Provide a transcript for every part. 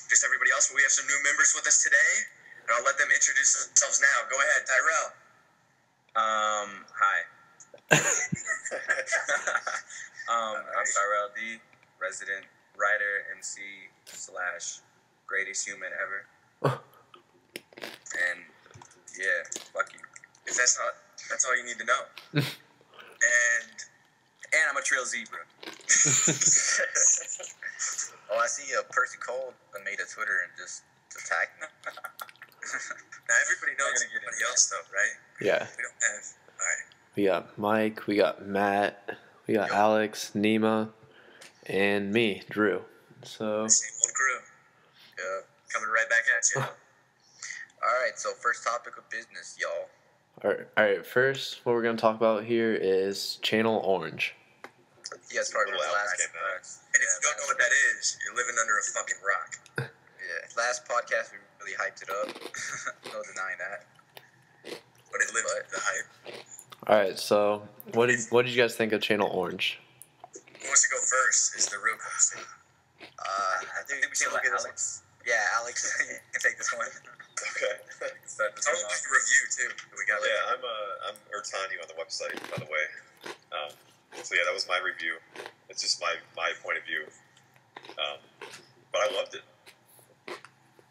just everybody else. But we have some new members with us today, and I'll let them introduce themselves now. Go ahead, Tyrell. Hi. I'm Tyrell D, resident writer, MC / greatest human ever. And yeah, fuck you. If that's all you need to know. And I'm a trail zebra. Oh, I see Percy Cole made a Twitter and just attacked me. Now everybody knows everybody else though, right? Yeah. We don't have. All right. We got Mike, we got Matt, we got Alex, Nima, and me, Drew. So. Same old crew. Yeah. Coming right back at you. All right, so first topic of business, y'all. All right. First, what we're gonna talk about here is Channel Orange. You guys started with last. And if you don't know what that is, you're living under a fucking rock. Yeah, last podcast we really hyped it up. No denying that. But it lived the hype. All right, so what did you guys think of Channel Orange? Who wants to go first? Is the real question. I think we should look at Alex. Yeah, Alex can take this one. Okay. Tell us the review too. We got. Yeah, I'm Ertani on the website, by the way. So yeah, that was my review. It's just my point of view. But I loved it.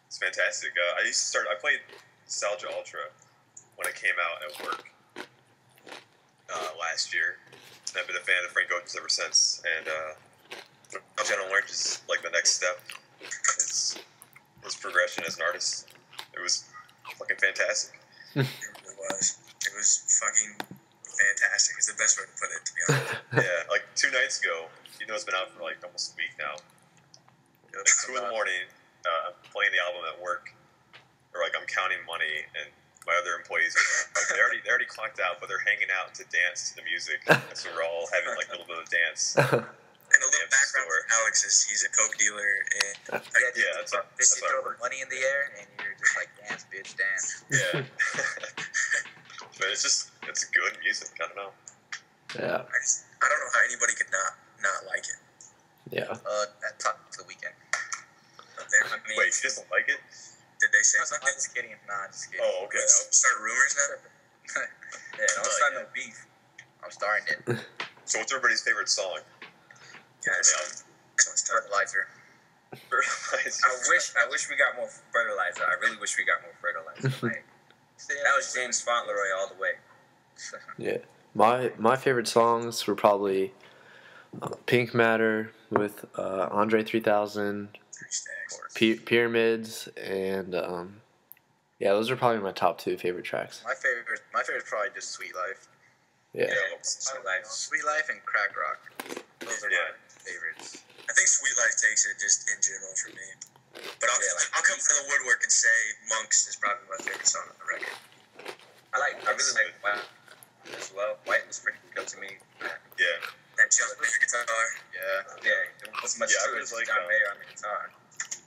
It's fantastic. I played Nostalgia Ultra when it came out at work last year. I've been a fan of Frank Ocean's ever since, and Channel Orange is like the next step. His progression as an artist. It was fucking fantastic. It was fucking fantastic. It's the best way to put it, to be honest. Yeah, like 2 nights ago, it's been out for like almost a week now. Like 2 in the morning, I'm playing the album at work, or like I'm counting money, and my other employees are they already clocked out, but they're hanging out to dance to the music. And so we're all having like a little bit of dance. And a little background for Alex is he's a coke dealer. And that's you throw the money in the air and you're just like, dance, bitch, dance. Yeah. But it's good music. I don't know. Yeah. I don't know how anybody could not like it. Yeah. That talk to the weekend. Wait, she doesn't like it? Did they say something? I'm just kidding. Nah, just kidding. Oh, okay. Let's start rumors now. Yeah, don't start no beef. I'm starting it. So what's everybody's favorite song? Fertilizer. I wish we got more fertilizer. I really wish we got more fertilizer. Like, that was James Fauntleroy all the way. Yeah. My favorite songs were probably Pink Matter with Andre 3000, Pyramids, and those are probably my top 2 favorite tracks. My favorite is probably just Sweet Life. Yeah. Sweet Life and Crack Rock. Those are my favorites. I think Sweet Life takes it just in general for me. But I'll come from the woodwork and say Monks is probably my favorite song on the record. I really like White as well. White was pretty good to me. Yeah. That jump with your guitar. Yeah. There wasn't much to it. Like John Mayer on the guitar.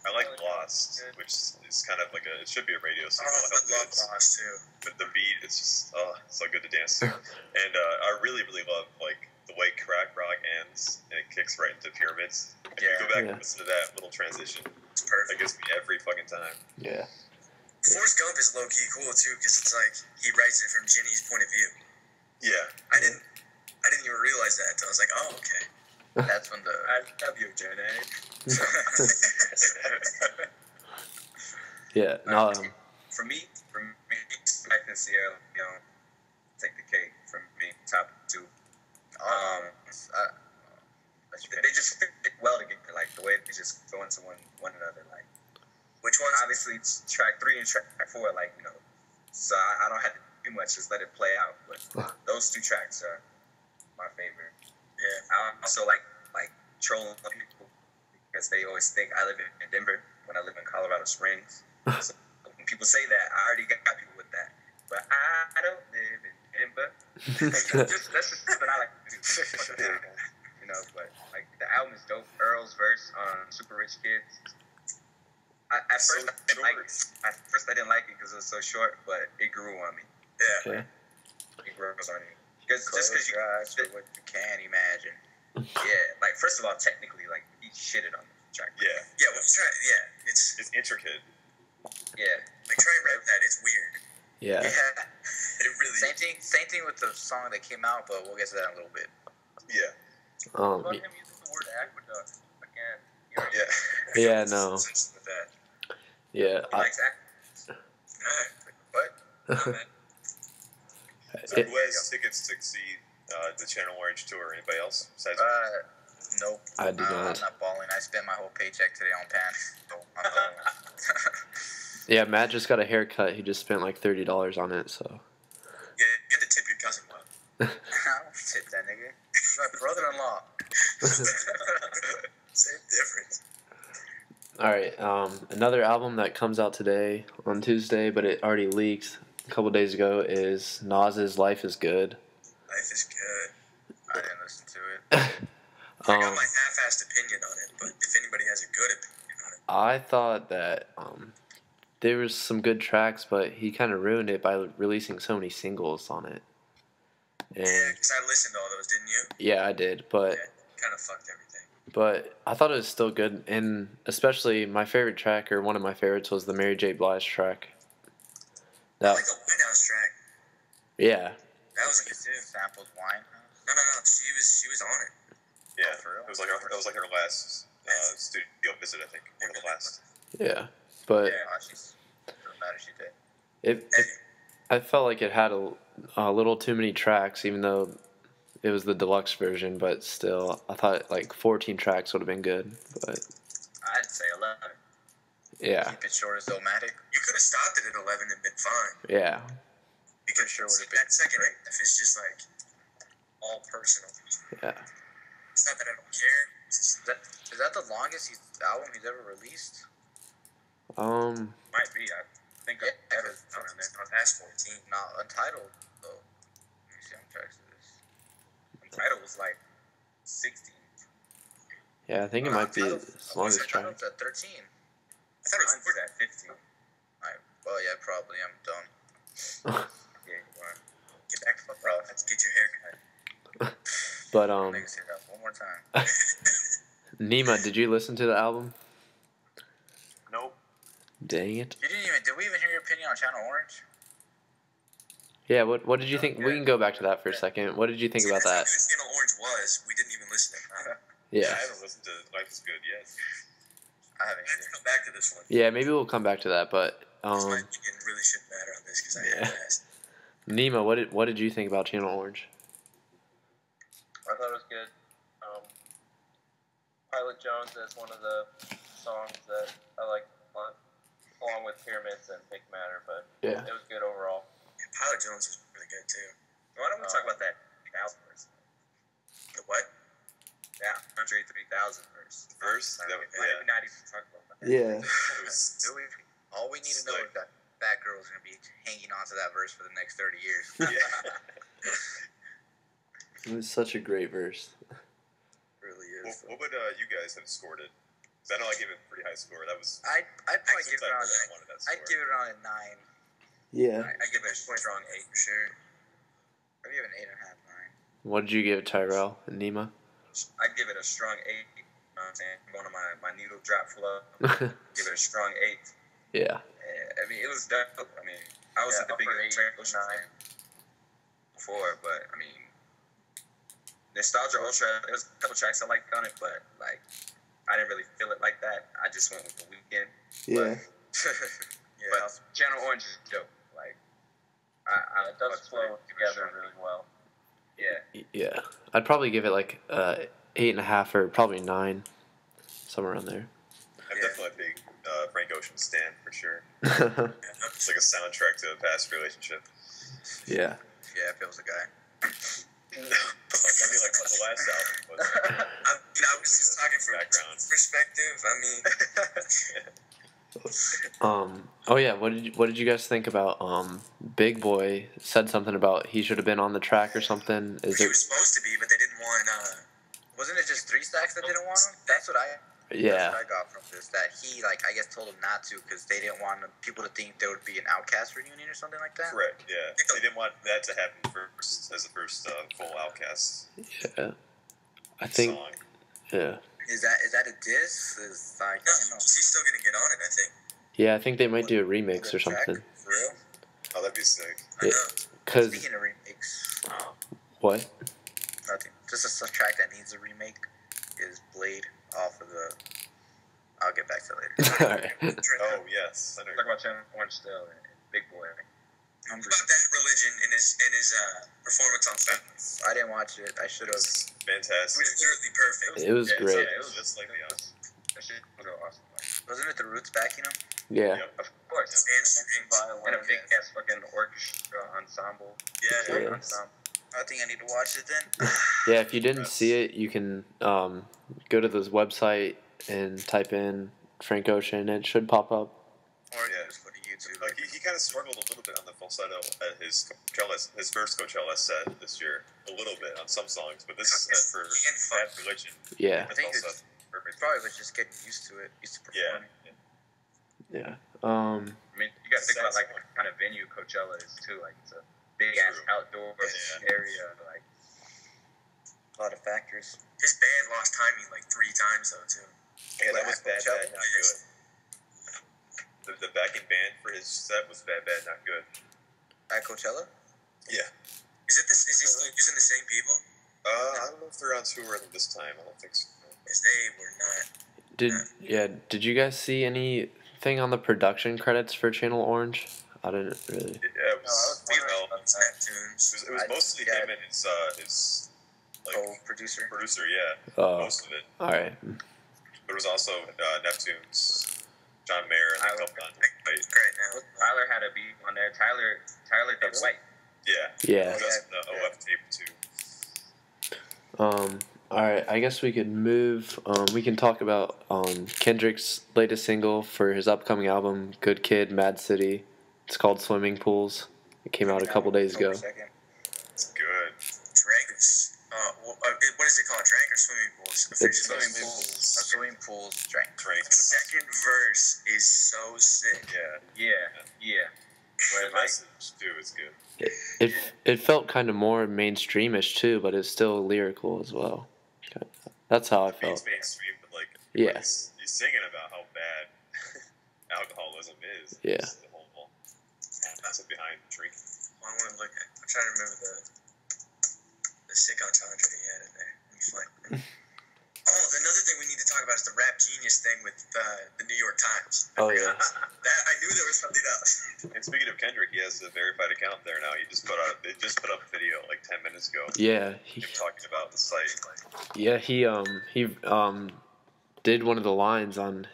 I like Lost, which is kind of like it should be a radio song. I love Lost too. But the beat is just so good to dance to. And I really, really love like the way Crack Rock ends and it kicks right into Pyramids. If you go back and listen to that little transition, it's perfect. That gets me every fucking time. Yeah. Forrest Gump is low key cool too because it's like he writes it from Ginny's point of view. Yeah. I didn't even realize that until I was like, oh, okay. That's when I love you, Jenny. Yeah. No. For me, Mac and Sierra Leone take the cake. For me, top 2. They just fit well together, like the way they just go into one another. Like, which ones? Obviously, track 3 and track 4, like So I don't have to do much; just let it play out. But those 2 tracks are my favorite. Yeah. I also like trolling people because they always think I live in Denver when I live in Colorado Springs. So when people say that, I already got people with that. But I don't live in Denver. That's just something I like to do. But like the album is dope. Earl's verse on Super Rich Kids. At first I didn't like it because it was so short, but it grew on me. Yeah. It grows on you. Just because you what you can imagine. Yeah, like first of all, technically, like he shitted on the track. Yeah. Yeah, well, yeah. It's intricate. Yeah. like try and rap that. It's weird. Yeah. It really. Same thing with the song that came out, but we'll get to that in a little bit. Yeah. What about him using the word aqueduct again? Yeah. Yeah, no. With that. Yeah. He likes aqueducts. What? So who has tickets to see the Channel Orange tour? Anybody else besides me? Nope. I do not. I'm not balling. I spent my whole paycheck today on pants. So I'm balling. Yeah, Matt just got a haircut. He just spent like $30 on it, so. Yeah, you have to tip your cousin well. I don't tip that nigga. He's my brother-in-law. Same difference. All right, another album that comes out today on Tuesday, but it already leaked a couple days ago, is Nas's Life is Good. Life is good. I didn't listen to it. I got my half-assed opinion on it, but if anybody has a good opinion on it. I thought that there was some good tracks, but he kind of ruined it by releasing so many singles on it. And Yeah, because I listened to all those, didn't you? yeah, I did, but Kind of fucked everything. but I thought it was still good, and especially my favorite track, or one of my favorites, was the Mary J. Blige track. I like the White House track. Yeah, That was good too. Samples wine. No. She was on it. Yeah, Oh, for real? it was like her last studio visit, I think. One of the last. yeah, but She's doesn't matter. She did. I felt like it had a little too many tracks, even though it was the deluxe version. But still, I thought like 14 tracks would have been good. But I'd say 11. yeah, Keep it short as Omatic. You could have stopped it at 11 and been fine. yeah, Because sure would've that second half is just like all personal. yeah. It's not that I don't care. Is that the longest album he's ever released? Might be. I think Yeah, I've ever around there. On past 14. Not Untitled, though. Let me see how many tracks it is. Untitled was like 16. Yeah, I think it might be the longest track. Untitled's at 13. I thought it was at 15. Well, yeah, probably. I'm done. Yeah, you are. Get back to the bro. Let's get your hair cut. But Niggas hit up one more time. Nima, did you listen to the album? Nope. Dang it. Did we even hear your opinion on Channel Orange? Yeah, what did you think? We can go back to that for a second. What did you think about that? That's how good Channel Orange was. We didn't even listen to it. Yeah. I haven't listened to Life is Good yet. I haven't I have to come back to this one. Yeah, maybe we'll come back to that, but My opinion really shouldn't matter on this because I had to ask. Nima, what did you think about Channel Orange? I thought it was good. Pilot Jones is one of the songs that I like a lot, along with Pyramids and Pink Matter, but Yeah. it was good overall. Yeah, Pilot Jones was really good too. Why don't we talk about that 3,000 verse? The what? Yeah, Country 3,000 verse. Verse? That was, Why did we not even talk about that? Yeah. It was, All we need to know is that that girl's going to be hanging on to that verse for the next 30 years. It was such a great verse. Really what, is. what would you guys have scored it? Because I know I gave it a pretty high score. That was. I'd probably give it I on wanted that score. I'd give it on a 9. Yeah. I give it a strong 8 for sure. I'd give it an 8.5, 9. What did you give Tyrell and Nima? I'd give it a strong 8. You know what I'm saying? Going to my needle drop flow. Give it a strong 8. Yeah. I mean, it was dope. I mean, I was at the biggest Ocean fan before, but I mean, Nostalgia Ultra, there was a couple tracks I liked on it, but like, I didn't really feel it like that. I just went with The Weeknd. Yeah. But Channel Orange is dope. Like, It does flow together really well. Yeah. Yeah. I'd probably give it like 8.5 or probably 9, somewhere around there. I'm definitely a big Frank Ocean stan for sure. Yeah. It's like a soundtrack to a past relationship. Yeah, if it was a guy. I mean, like the last album was. I was just talking from Background. perspective. I mean, Oh yeah, what did you guys think about Big Boy said something about he should have been on the track or something? he was supposed to be, but they didn't want. Wasn't it just 3 Stacks that didn't want him? That's what I got from this. That he, like, I guess told him not to because they didn't want people to think there would be an Outkast reunion or something like that. Correct, yeah. They didn't want that to happen first as the first full Outkast Yeah. I think song. yeah. Is that a diss? Is like, no, I don't know. he's still gonna get on it. I think. Yeah, I think they might do a remix or something. For real? Oh, that'd be sick. I know. Cause Speaking of remakes, what? nothing. Just a track that needs a remake is Blade off of the. I'll get back to it later. All right. Oh yes, I know. Talk about Channel Orange still and Big Boy. What about that religion in his performance on Famous? I didn't watch it. I should It have. was It fantastic. was literally perfect. It was great. It was just like That shit was awesome. Wasn't it the Roots backing him? Yeah. Yep. Of course. And strings. And a big ass fucking orchestra ensemble. Yeah. Yeah. Ensemble. I think I need to watch it then. Yeah, if you didn't see it, you can go to this website and type in Frank Ocean. It should pop up. Or Yeah. just go to YouTube. Like he kind of struggled a little bit on the falsetto at his first Coachella set this year, a little bit on some songs, but this is for Bad Religion. Yeah. I think it's Also perfect. probably was just getting used to it, used to performing. Yeah. I mean, you gotta think about like what kind of venue Coachella is too. Like it's a big ass True. outdoor area. Like A lot of factors. His band lost timing like 3 times though too. Yeah, that was bad, Coachella? not good. The backing band for his set was bad, not good. At Coachella? Yeah. Is he still using the same people? I don't know if they're on tour this time. I don't think so. Because they were not. Did you guys see anything on the production credits for Channel Orange? I didn't really. Yeah, it was. It's Neptunes. It was mostly him and his like, Co-producer? producer. Yeah, Oh, most of it. all right. But it was also Neptune's, John Mayer, and a couple on. Great now. Tyler had a beat on there. Tyler did White. Yeah. Yeah. Just the OF tape too. All right. I guess we could move. We can talk about Kendrick's latest single for his upcoming album, Good Kid, Mad City. It's called Swimming Pools. It came out a couple days ago. It's good. Dragons. What is it called? Drag or swimming pools? It's- Swimming pools. Swimming pools, drink. Drake. The second verse is so sick. Yeah. Yeah. The Where like message too is good. It felt kind of more mainstreamish too, but it's still lyrical as well. That's how I It's felt. mainstream, but like Yeah. he's singing about how bad alcoholism is. Yeah. It's the whole concept behind drinking. I want to look at. I'm trying to remember the sick entendre he had in there. Let me find. Oh, another thing we need to talk about is the Rap Genius thing with the New York Times. Oh yeah. I knew there was something else. And speaking of Kendrick, he has a verified account there now. They just put up a video like 10 minutes ago. Yeah. Him talking about the site. Yeah, he did one of the lines on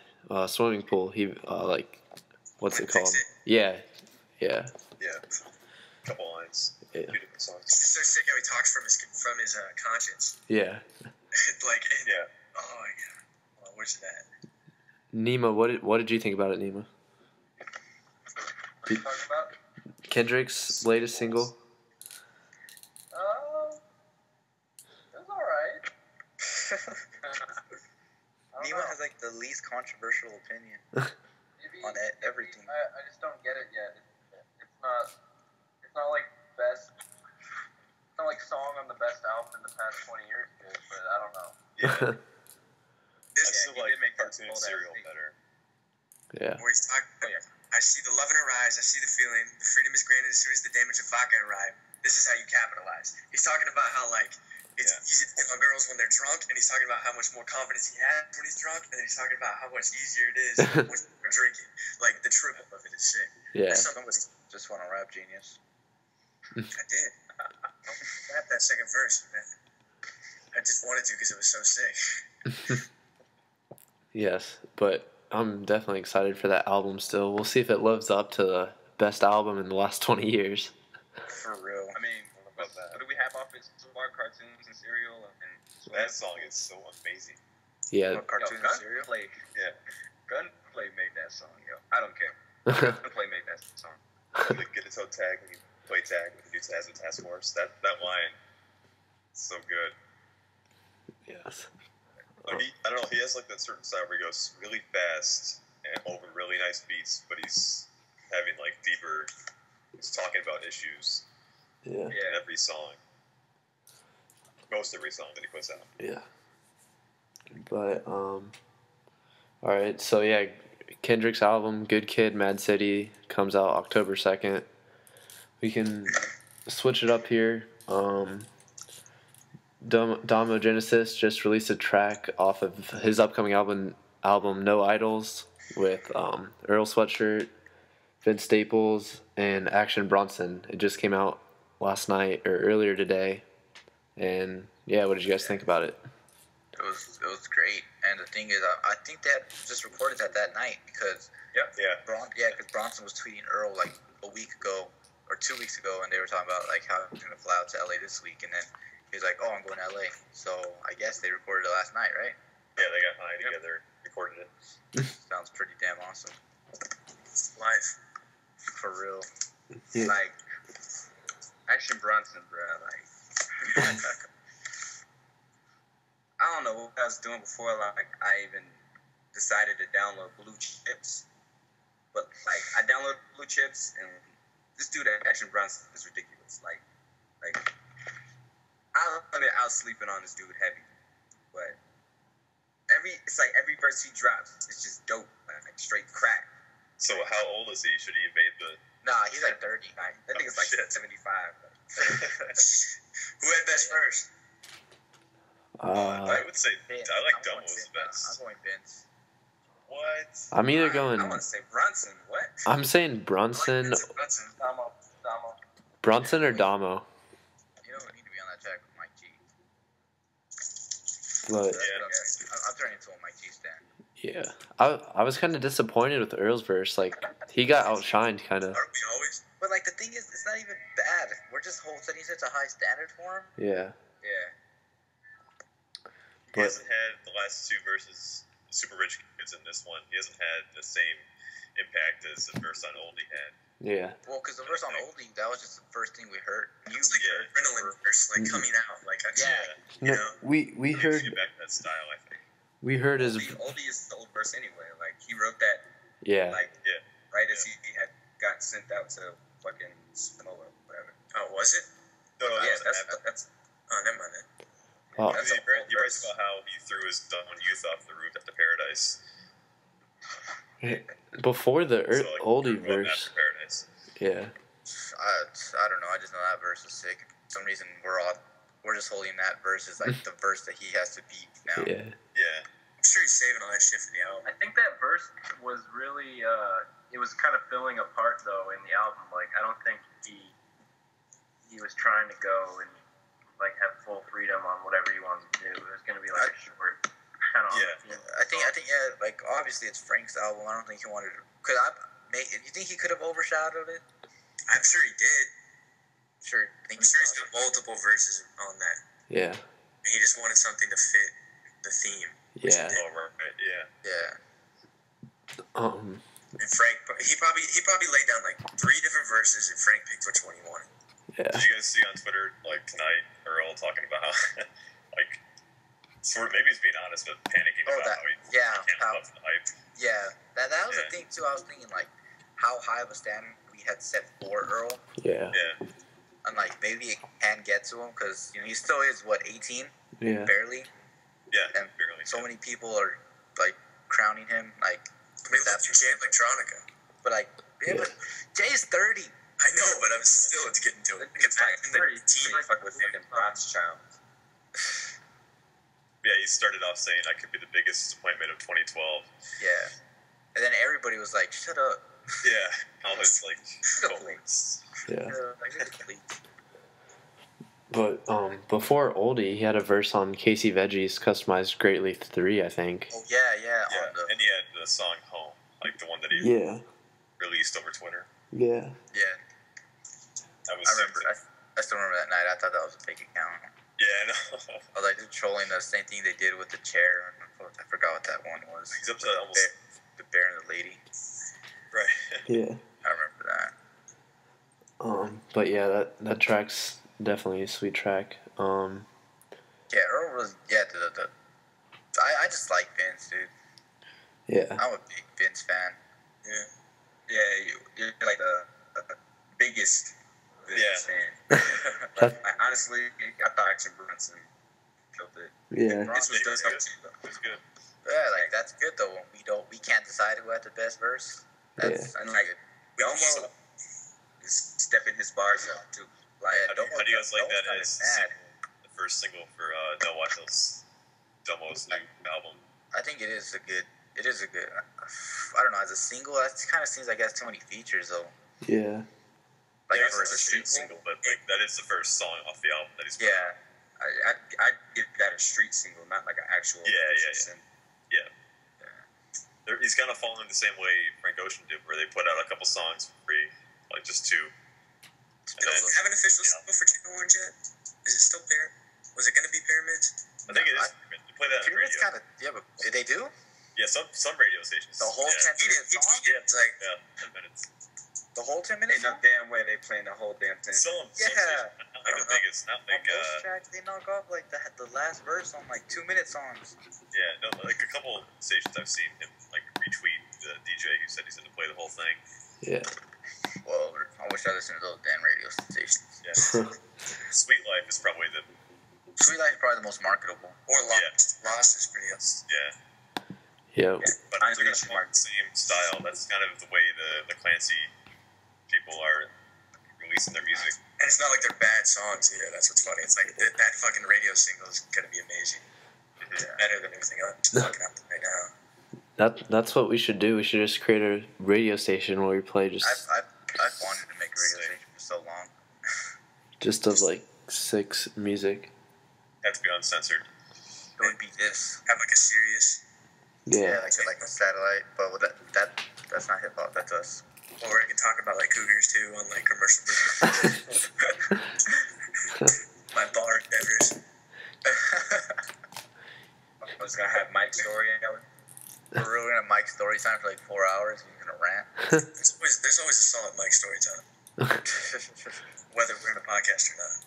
Swimming Pool. He like what's it called? Yeah. Yeah. A couple lines. Yeah. 2 different songs. It's just so sick how he talks from his conscience. Yeah. Yeah. Oh my god. Well, where's that? Nima, what did you think about it, Nima? what are you talking about? Kendrick's latest single? It was alright. Nima has like the least controversial opinion Maybe everything. I just don't get it yet. It's not like best. It's not like song on the best album in the past 20 years, dude, but I don't know. Yeah. I This still he like did make that cartoon bold-ass cereal statement. better. Yeah. where he's talking. I see the love in her eyes. I see the feeling. The freedom is granted as soon as the damage of vodka arrive. This is how you capitalize. He's talking about how like it's easy to hit on girls when they're drunk, and he's talking about how much more confidence he has when he's drunk, and then he's talking about how much easier it is when you're drinking. Like the triple of it is sick. Yeah. Somebody just won a Rap Genius. I did. That second verse, man. I just wanted to because it was so sick. Yes, but I'm definitely excited for that album still. We'll see if it lives up to the best album in the last 20 years. For real. I mean, what do we have off his smart cartoons and cereal? And That song is so amazing. Yeah. What cartoon Yo, cereal? Gunplay made that song, yo. I don't care. Gunplay made that song. The get a toe tag when you play tag with the dudes as a task force. That line is so good. Yes. Like I don't know, he has like that certain style where he goes really fast and over really nice beats, but he's having like deeper, he's talking about issues Yeah. in every song. Most every song that he puts out. Yeah. But all right. So yeah, Kendrick's album, Good Kid, Mad City, comes out October 2nd. We can switch it up here. Damo Genesis just released a track off of his upcoming album No Idols, with Earl Sweatshirt, Vince Staples, and Action Bronson. It just came out last night or earlier today. And yeah, what did you guys think about it? It was great. And the thing is, I think they had just recorded that night because because Bronson was tweeting Earl like a week ago or 2 weeks ago, and they were talking about like how he's gonna fly out to LA this week, and then he was like, "Oh, I'm going to LA." So I guess they recorded it last night, right? Yeah, they got high together, recorded it. Sounds pretty damn awesome. Life. For real. Yeah. Like, Action Bronson, bro. Like, I don't know what I was doing before. Like, I even decided to download Blue Chips. But, like, I downloaded Blue Chips, and this dude, Action Bronson, is ridiculous. Like, I was sleeping on this dude heavy. But it's like every verse he drops, it's just dope. Like straight crack. So how old is he? Should he have made the... Nah, he's like 30. Like, I think it's like 75. Who had best verse? I would say Vince. I like I'm going Dumbo's Vince. best. I'm going Vince. What? I'm either going. I want to say Bronson. What? I'm saying Bronson or Damo. You don't need to be on that track with Mike G. But I'm turning into a Mike G stand. yeah, I was kind of disappointed with Earl's verse. Like, he got outshined, kind of. Aren't we always? But like the thing is, it's not even bad. We're just setting such a high standard for him. Yeah. Yeah. He hasn't had the last two verses, Super Rich Kids, in this one. He hasn't had the same impact as the verse on Oldie had. Yeah. Well, because the verse on Oldie, that was just the first thing we heard. It's like an adrenaline verse, like coming out, like No, you know. we He heard get back to that style, I think. we heard his Oldie is the old verse anyway. Like he wrote that, yeah. like right as he had got sent out to fucking Samoa or whatever. Oh, was it? No, That's. Oh, never mind. Oh, he writes about how he threw his own youth off the roof after Paradise. before the So, like, Oldie grew up verse. after Paradise. Yeah. I don't know. I just know that verse is sick. For some reason, we're just holding that verse as like the verse that he has to beat now. Yeah. Yeah. I'm sure he's saving all that shit for the album. I think that verse was really, it was kind of filling a part though in the album. Like I don't think he was trying to go and like have full freedom on whatever he wanted to do. It was gonna be like a short kind of. Yeah. I think like obviously it's Frank's album. I don't think he wanted to. You think he could have overshadowed it? I'm sure he did. Sure. I'm sure he's got multiple verses on that. Yeah. He just wanted something to fit the theme. Yeah. Oh, right. Yeah. Yeah. And Frank, he probably laid down like 3 different verses, and Frank picked which one he wanted. Yeah. Did you guys see on Twitter, like, tonight, Earl talking about how, like, sort of, maybe he's being honest, but panicking about how he can't live up to the hype. Yeah. That was the thing, too. I was thinking, like, how high of a standard we had set for Earl. Yeah. Yeah. And, like, maybe it can get to him, because, he still is, 18? Yeah. Barely. Yeah, And barely. so many people are, like, crowning him, like... I mean, that's Jay Electronica. But, like, Jay's 30. I know, but I'm still getting to it. It's like the team fuck with fucking Rothschild. Yeah, he started off saying, I could be the biggest disappointment of 2012. Yeah. And then everybody was like, shut up. Yeah. All his, like, Please. Yeah. Like, please. But before Oldie, he had a verse on Casey Veggie's Customized Greatly 3, I think. Oh, yeah. Yeah, and he had the song Home, like the one that he released over Twitter. Yeah. Yeah. That was I remember. I still remember that night. I thought that was a fake account. Yeah, I know. I was like, just trolling the same thing they did with the chair. I forgot what that one was. He's up to almost... The bear and the lady. Right. Yeah. I remember that. But yeah, that track's definitely a sweet track. Yeah, Earl was... Yeah, I just like Vince, dude. Yeah. I'm a big Vince fan. Yeah, you're like the biggest Vince Yeah. fan. Honestly, I thought Action Bronson killed it. Yeah. This was It was done good. It was good. Yeah, like that's good though. When we can't decide who had the best verse. That's and like we almost is stepping his bars up too. Like, how do you guys like that as the first single for Del Wattles Domo's new album? I think it is a good. I don't know. As a single, that kind of seems like it has too many features though. Yeah. Like for a street single, but like that is the first song off the album that he's put out. I give that a street single, not like an actual. Yeah. He's kind of falling the same way Frank Ocean did, where they put out a couple songs for free, like just two. Do they have an official single for Chicken Orange yet? Is it still Was it going to be Pyramids? I think it is. They play that on radio. Kind of, yeah, but did they do? Yeah, some radio stations. The whole 10-minute song? Yeah, it's like 10 minutes. The whole 10 minutes? Ain't no damn way they playing the whole damn thing. Some not like the biggest, not like. On most tracks, they knock off like the last verse on like 2-minute songs. Yeah, no, like a couple stations I've seen him like retweet the DJ who said he's going to play the whole thing. Yeah. Well, I wish I listened to those damn radio stations. Yeah. Sweet Life is probably the the most marketable. Or Lost. Yeah. Lost is pretty else. Yeah. Yeah. But they're going to follow the same style. That's kind of the way the Clancy people are releasing their music. And it's not like they're bad songs either. That's what's funny. It's like that fucking radio single is going to be amazing. Better than everything else fucking out right now. That's what we should do. We should just create a radio station where we play just. I've wanted to make a radio station for so long. Just of like 6 music. Have to be uncensored. It would be this. Have like a serious. Yeah. Like a satellite, but with that's not hip hop. That's us. Or we can talk about like cougars too on like commercial breaks. My bar endeavors. I was gonna have Mike's story. We're really gonna have Mike's story time for like 4 hours. He's gonna rant. There's always a solid Mike story time, whether we're in a podcast or not.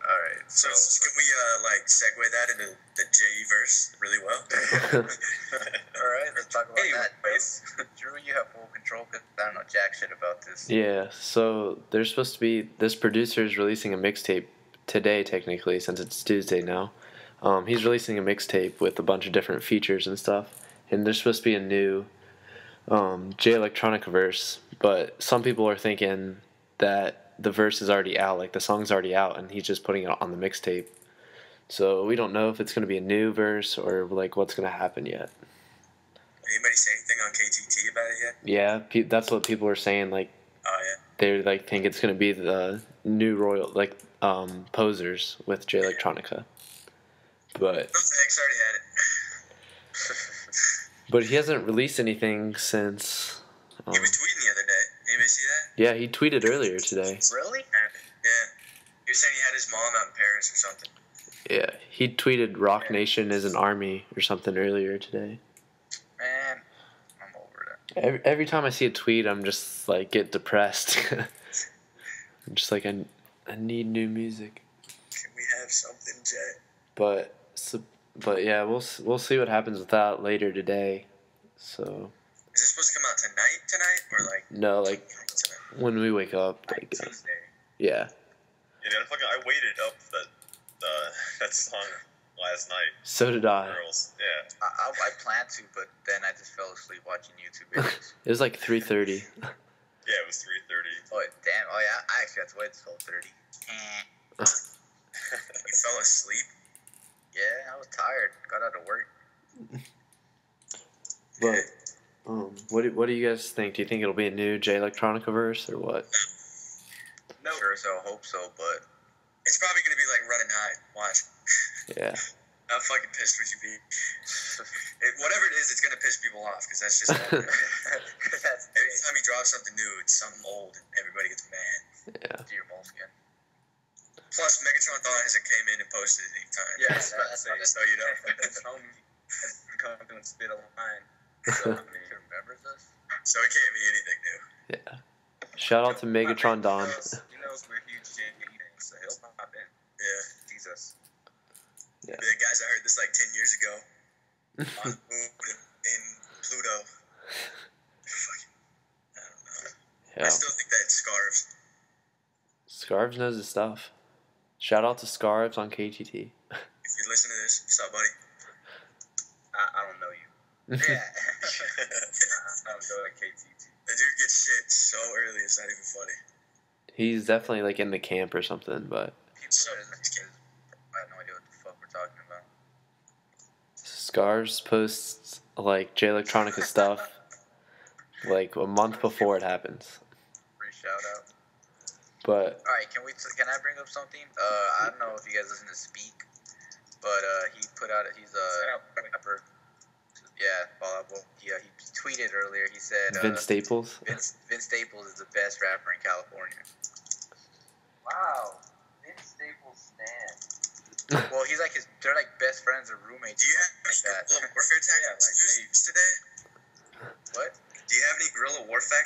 All right. So can we like segue that into the J verse really well? All right, let's talk about that. Drew, you have full control because I don't know jack shit about this. Yeah. So there's supposed to be this producer is releasing a mixtape today, technically, since it's Tuesday now. He's releasing a mixtape with a bunch of different features and stuff, and there's supposed to be a new J Electronica verse, but some people are thinking that the verse is already out, like the song's already out, and he's just putting it on the mixtape. So we don't know if it's going to be a new verse or like what's going to happen yet. Anybody say anything on KTT about it yet? Yeah, that's what people are saying. Like, they like think it's going to be the new Royal Posers with J Electronica. But X already had it. But he hasn't released anything since. He was tweeting the other day. Anybody see that? Yeah, he tweeted earlier today. Really? Yeah. He was saying he had his mom out in Paris or something. Yeah, he tweeted Rock Nation is an army or something earlier today. Man, I'm over that. Every time I see a tweet, I'm just like get depressed. I'm just like I need new music. Can we have something, Jay? But yeah, we'll see what happens with that later today. So. Is this supposed to come out tonight, or like? No, like when we wake up. Like, Tuesday. Yeah. Yeah, I waited up that song last night. So did I. Girls, yeah. I planned to, but then I just fell asleep watching YouTube videos. It was like 3:30. Yeah, it was 3:30. Oh damn! Oh yeah, I actually had to wait till 12:30. You fell asleep? Yeah, I was tired. Got out of work. But what do you guys think? Do you think it'll be a new J Electronica verse or what? No. Sure, so hope so, but it's probably gonna be like Running High. Watch. Yeah. How fucking pissed would you be? Whatever it is, it's gonna piss people off because that's just. Every time he drops something new, it's something old, and everybody gets mad. Yeah. To your moleskin. Plus, Megatron thought hasn't came in and posted it any time. Yeah, that's so you know. Homie has come through and spit a line. So, I mean, He remembers us. So it can't be anything new. Yeah. Shout out to Megatron Don. He knows we're huge J things, so he'll pop in. Yeah. Tease us. Yeah. The guys, I heard this like 10 years ago on the moon in Pluto. Fucking, I don't know. Yeah. I still think that Scarves. Scarves knows his stuff. Shout out to Scarves on KTT. If you listen to this, what's up, buddy? Yeah. I'm going to KTT. The dude gets shit so early, it's not even funny. He's definitely like in the camp or something, but People that I have no idea what the fuck we're talking about. Scars posts like J Electronica stuff like a month before it happens. Free shout out. But All right, can I bring up something? I don't know if you guys listen to Speak, but he put out he's a rapper. Yeah, Fall Out Boy. He tweeted earlier. He said Vince Staples. Vince Staples is the best rapper in California. Wow, Vince Staples stand. Well, he's like they're like best friends or roommates. Do you have like that? any warfare tactics news today? What? Do you have any guerrilla warfare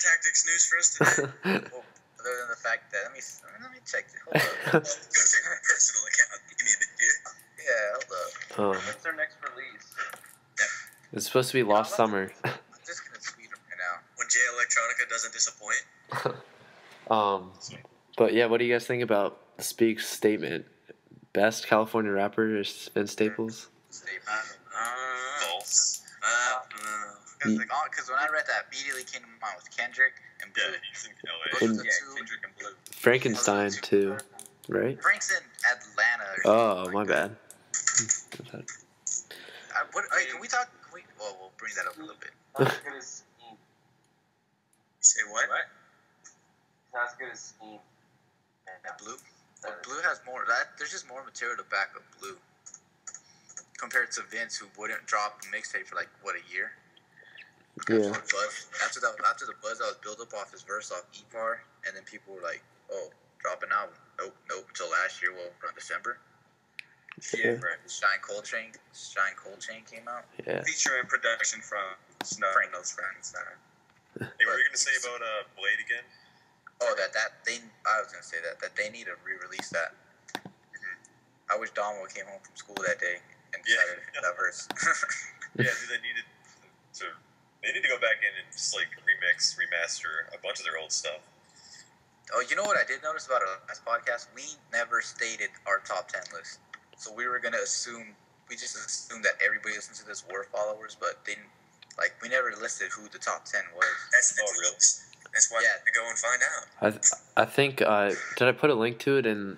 tactics news for us today? Well, other than the fact that let me check it. Hold up. Go check my personal account. Give me a minute here. Yeah, hold up. What's their next release? It's supposed to be Lost Summer. I'm just gonna tweet him right now. When J Electronica doesn't disappoint. But yeah, what do you guys think about Speak's statement? Best California rapper is Vince Staples. False. Because when I read that, immediately came to mind with Kendrick and Blue. Yeah, you think LA. Those are the Yeah, two. Kendrick and Blue. Frankenstein too, right? Frank's in Atlanta. Or Oh, something my like bad. Can we talk? Well, we'll bring that up a little bit. Not as good as Scheme. Say what? Not as good as Scheme. Blue. Well, Blue has more. There's just more material to back up Blue compared to Vince, who wouldn't drop a mixtape for like what, a year. Yeah. After the buzz that was built up off his verse off E-Par, and then people were like, "Oh, drop an album." Nope. Until last year, around December. Yeah. Right. Shine Cold Chain came out. Yeah. Featuring production from Snow and those friends. Hey, what were you gonna say about Blade again? Oh, I was gonna say that they need to re-release that. I wish Domo came home from school that day and decided to hit that verse. Yeah, dude, they need to go back in and just like remix, remaster a bunch of their old stuff. Oh, you know what I did notice about our last podcast? We never stated our top 10 list. So we just assumed that everybody listens to this were followers, but we never listed who the top 10 was. That's real. That's why to go and find out. I think did I put a link to it in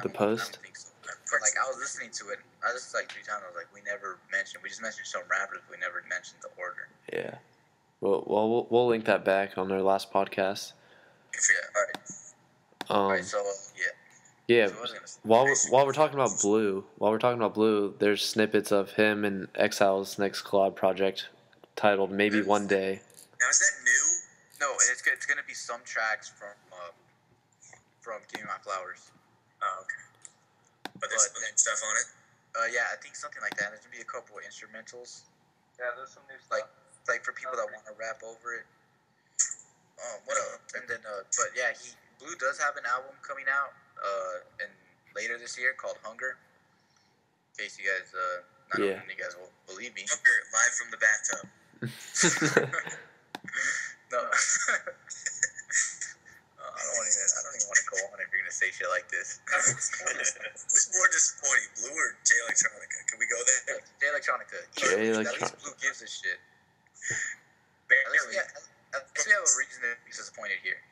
the post? I don't think so. But I was listening to it. I listened 3 times. I was like, we just mentioned some rappers. We never mentioned the order. Yeah. Well, we'll link that back on our last podcast. Yeah. All right. So yeah. Yeah. So While we're talking about Blue, there's snippets of him and Exile's next collab project titled "Maybe One Day." Now is that new? No, it's gonna be some tracks from Give Me My Flowers. Oh, okay. But there's some new stuff on it. Yeah, I think something like that. There's gonna be a couple of instrumentals, Yeah, there's some new stuff. like for people that want to rap over it. What else? And then, but yeah, Blue does have an album coming out later this year called Hunger. In case you guys, I don't know if you guys will believe me. Hunger live from the bathtub. No. I don't even want to go on if you're gonna say shit like this. Who's more disappointing, Blue or J Electronica? Can we go there? J Electronica. At least Blue gives a shit. At least we have a reason to be disappointed here.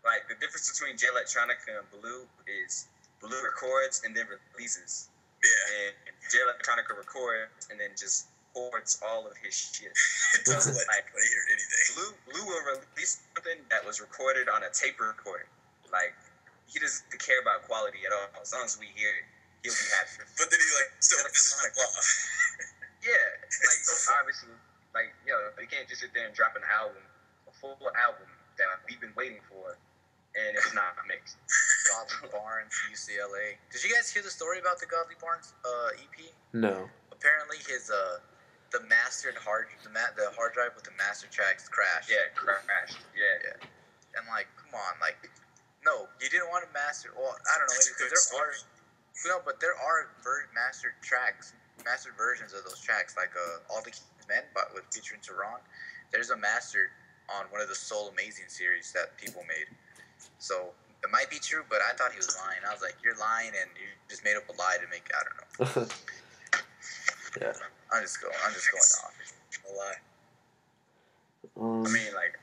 Like, the difference between J Electronica and Blue is Blue records and then releases. Yeah. And J Electronica records and then just records all of his shit. It doesn't let anybody hear anything. Blue will release something that was recorded on a tape recorder. Like, he doesn't care about quality at all. As long as we hear it, he'll be happy. But then he still this is my love. Yeah, obviously, you can't just sit there and drop a full album that we've been waiting for, and it's not mixed. Godly Barnes, UCLA. Did you guys hear the story about the Godly Barnes EP? No. Apparently, his the mastered the hard drive with the master tracks crashed. Yeah, crashed. Yeah. And come on, no, you didn't want to master. Well, I don't know, because there are mastered versions of those tracks, All the King's Men, but with featuring Tehran. There's a mastered on one of the Soul Amazing series that people made. So it might be true, but I thought he was lying. I was like, you're lying, and you just made up a lie to make. I don't know. Yeah. I'm just going off. No lie. I mean, like,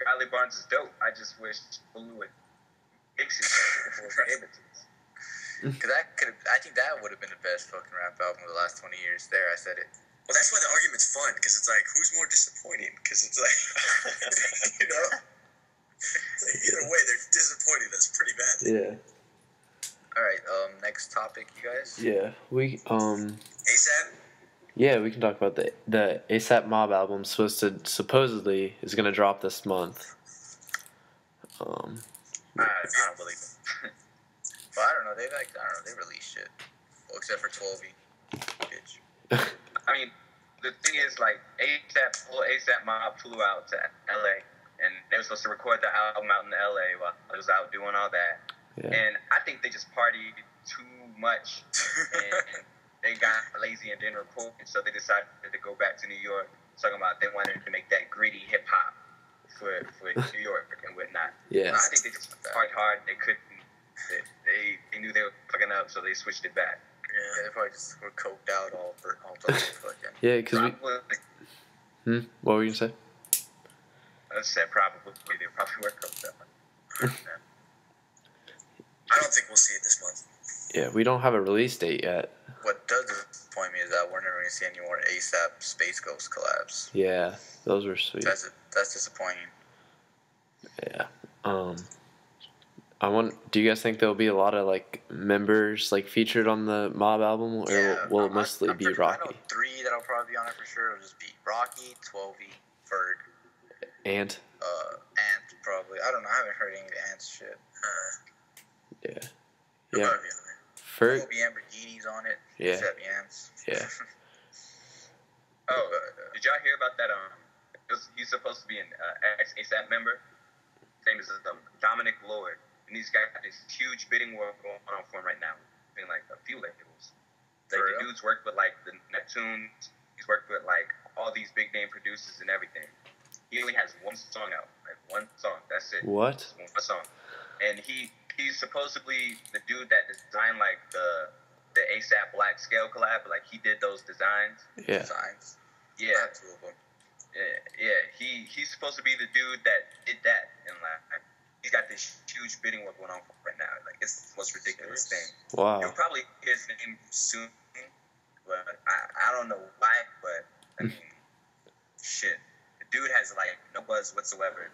Golly Barnes is dope. I just wish Blue would fix it before Ableton's. Cause I think that would have been the best fucking rap album of the last 20 years. There, I said it. Well, that's why the argument's fun, because it's like, who's more disappointing? Because it's like, you know, like, either way, they're disappointing. That's pretty bad. Yeah. All right. Next topic, you guys. Yeah. ASAP. Yeah, we can talk about the ASAP Mob album supposedly is gonna drop this month. I don't believe it. Well, I don't know. They released shit. Well, except for 12E. Bitch. I mean, the thing is, like, ASAP Mob flew out to LA, and they were supposed to record the album out in LA while I was out doing all that. Yeah. And I think they just partied too much, and they got lazy and didn't record, so they decided to go back to New York, talking about they wanted to make that gritty hip hop for New York and whatnot. Yeah. I think they just partied hard. They couldn't. They knew they were fucking up, so they switched it back. Yeah, they probably just were coked out all the fucking. Yeah, because what were you gonna say? I said probably. They probably were coked up. I don't think we'll see it this month. Yeah, we don't have a release date yet. What does disappoint me is that we're never going to see any more ASAP Space Ghost collabs. Yeah, those were sweet. That's disappointing. Yeah. Do you guys think there'll be a lot of like members like featured on the Mob album, or will it mostly be Rocky? I know 3 that'll probably be on it for sure. It'll just be Rocky, 12E, Ferg, and Ant probably. I don't know. I haven't heard any of the Ant's shit. Yeah. Ferg. There'll be Lamborghinis on it. Yeah. Except Ants. Yeah. Did y'all hear about that? He's supposed to be an ex-ASAP member. His name is Dominic Lord. And he's got this huge bidding war going on for him right now. Being like a few labels. Like the dude's worked with like the Neptunes. He's worked with like all these big name producers and everything. He only has one song out. Like one song. That's it. What? Just one song. And he's supposedly the dude that designed like the ASAP Black Scale collab. Like he did those designs. Yeah. Designs. Yeah. I have 2 of them. Yeah. He's supposed to be the dude that did that, and like he's got this huge bidding war going on right now. Like it's the most ridiculous thing. Wow. You'll probably hear his name soon, but I don't know why. But I mean, shit, the dude has like no buzz whatsoever.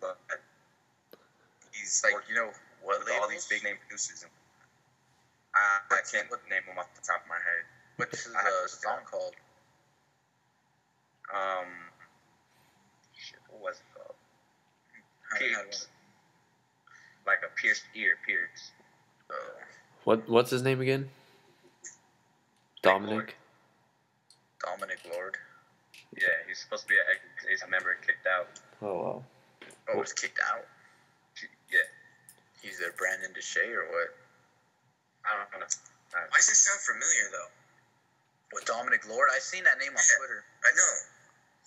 But he's Like, working you know what with all labels? these big name producers. And I can't name them off the top of my head. What's his song called? Shit, what was it called? I haven't had Pierce. Like a pierced ear, Pierce. What's his name again? Dominic. Dominic Lord. Yeah, he's supposed to be a member kicked out. Oh wow. Oh, was kicked out. Yeah, He's their Brandon Deshay or what? I don't know. Why does this sound familiar, though? With Dominic Lord? I've seen that name on Twitter. I know.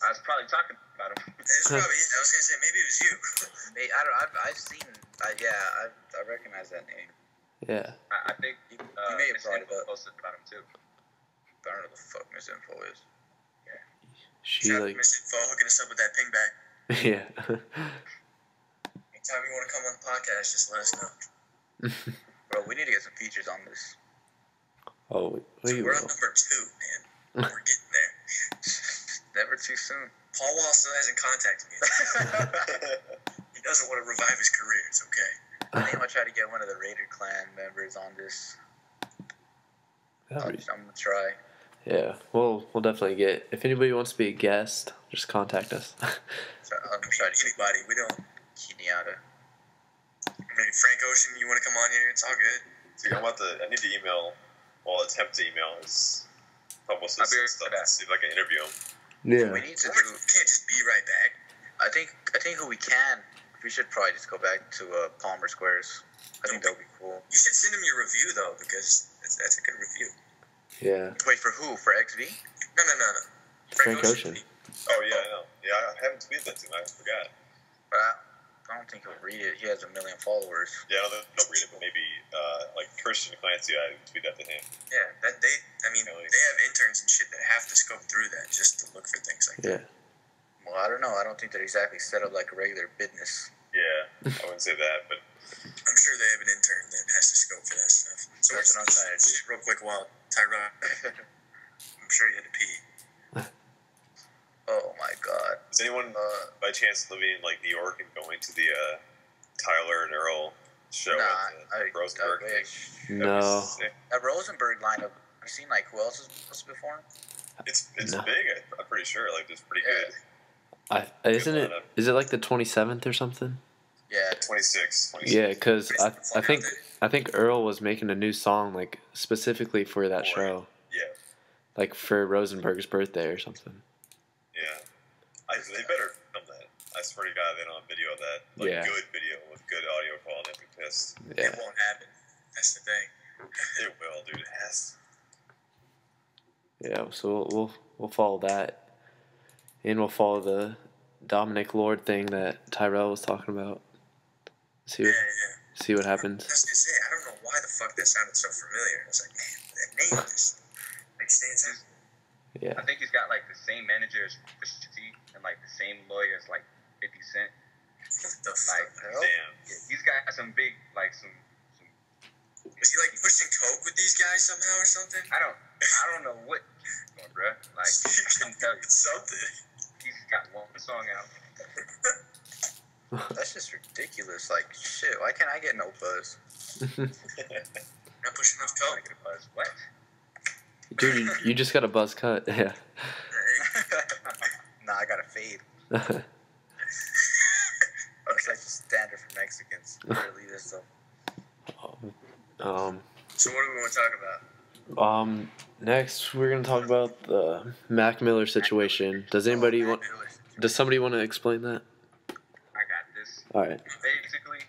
I was probably talking about him. It's probably, I was going to say, maybe it was you. I've seen. I recognize that name. Yeah. I think He may have Miss brought it Info up. posted about him too. I don't know what the fuck Miss Info is. She Shout out like. to Miss Info hooking us up with that ping back. Yeah. Anytime you want to come on the podcast, just let us know. Bro, we need to get some features on this. Oh, we We're will. on number 2, man. We're getting there. Never too soon. Paul Wall still hasn't contacted me. He doesn't want to revive his career. It's okay. I think I'm gonna try to get one of the Raider Clan members on this. I'm gonna try. Yeah, we'll definitely get. If anybody wants to be a guest, just contact us. So I'm gonna try to get Anybody, we don't. Kenyatta. I mean, Frank Ocean, you want to come on here? It's all good. Dude, I need to email, attempt to email his publicist and stuff and see if I can interview him. Yeah. We need to We do. can't just be right back. I think who we can. We should probably just go back to Palmer Squares. I think that would be cool. You should send him your review, though, because that's a good review. Yeah. Wait, for who? For XV? No. Frank Ocean. Oh, yeah, I know. Yeah, I haven't tweeted that to him. I forgot. I don't think he'll read it. He has 1 million followers. Yeah, they'll read it, but maybe like Christian Clancy, I tweet that to him. Yeah, they have interns and shit that have to scope through that just to look for things like that. Well, I don't know. I don't think they're exactly set up like a regular business. Yeah, I wouldn't say that, but I'm sure they have an intern that has to scope for that stuff. So that's what I'm trying to do. Real quick, while Tyrone, I'm sure you had to pee. Oh my God! Is anyone by chance living in like New York and going to the Tyler and Earl show at the Rosenberg thing? No. That Rosenberg lineup. Have you seen like who else is supposed to be performing? It's big. I'm pretty sure. Like it's pretty good. Is it like the 27th or something? Yeah, 26. Yeah, because I think Earl was making a new song like specifically for that show. Yeah. Like for Rosenberg's birthday or something. Yeah. They better film that. I swear to God, they don't have video of that. Like good video with good audio quality. I'd be pissed. Yeah. It won't happen. That's the thing. It will, dude. It has. Yeah, so we'll follow that, and we'll follow the Dominic Lord thing that Tyrell was talking about. See what happens. I was gonna say, I don't know why the fuck that sounded so familiar. I was like, man, that name just stands out. Yeah. I think he's got like the same manager as Pusha T and like the same lawyer as like 50 Cent. The fuck? Damn. Yeah, he's got some big like some. Was he like pushing coke with these guys somehow or something? I don't know what he's doing, bro. Like I couldn't tell you. Something. He's got one song out. that's just ridiculous. Like shit. Why can't I get no buzz? Not pushing enough I coke. get a buzz. What? Dude, you just got a buzz cut. Yeah. Nah, I got a fade. That's like the standard for Mexicans. Really, this stuff. So what do we want to talk about? Next we're gonna talk about the Mac Miller situation. Does somebody want to explain that? I got this. All right. Basically,